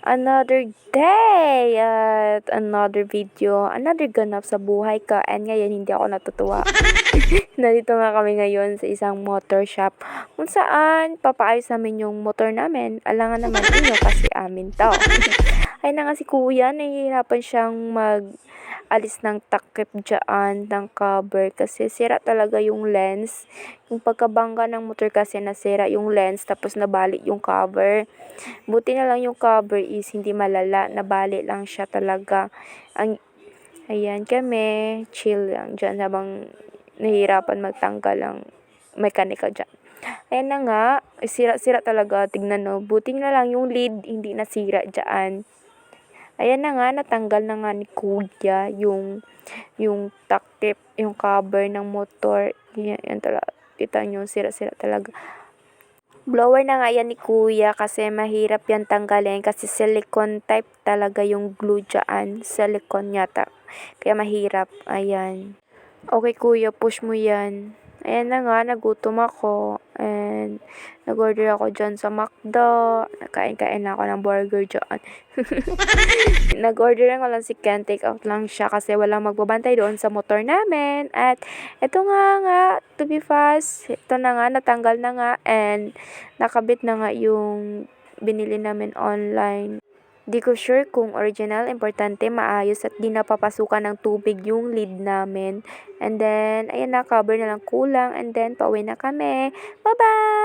Another day at another video, another ganap sa buhay ka. And ngayon, hindi ako natutuwa. Nandito nga kami ngayon sa isang motor shop kung saan papaayos namin yung motor namin. Alangan naman inyo kasi amin to. Ay na nga si kuya, nahihirapan siyang alis ng takip dyan ng cover kasi sira talaga yung lens. Yung pagkabangga ng motor kasi nasira yung lens tapos nabali yung cover. Buti na lang yung cover is hindi malala, nabali lang siya talaga. Ayan kami, chill lang dyan habang nahihirapan magtanggal ang mechanical dyan. Ayan na nga, sira-sira talaga, tignan no. Buti na lang yung lid, hindi nasira dyan. Ayan na nga, natanggal na nga ni kuya yung takip, yung cover ng motor. Yan talaga, kita nyo, sira-sira talaga. Blower na nga yan ni kuya kasi mahirap yan tanggalin kasi silicone type talaga yung glue dyan. Silicone yata. Kaya mahirap. Ayan. Okay kuya, push mo yan. Ayan na nga, nagutom ako. And nag-order ako dyan sa McDo. Nakain-kain na ako ng burger dyan. Nag-order lang lang si Ken. Take out lang siya kasi walang magbabantay doon sa motor namin. At ito nga, to be fast, ito na nga, natanggal na nga. And nakabit na nga yung binili namin online. Di ko sure kung original, importante, maayos at di napapasukan ng tubig yung lid namin. And then, ayan na, cover na lang kulang. And then, pauwi na kami. Bye-bye!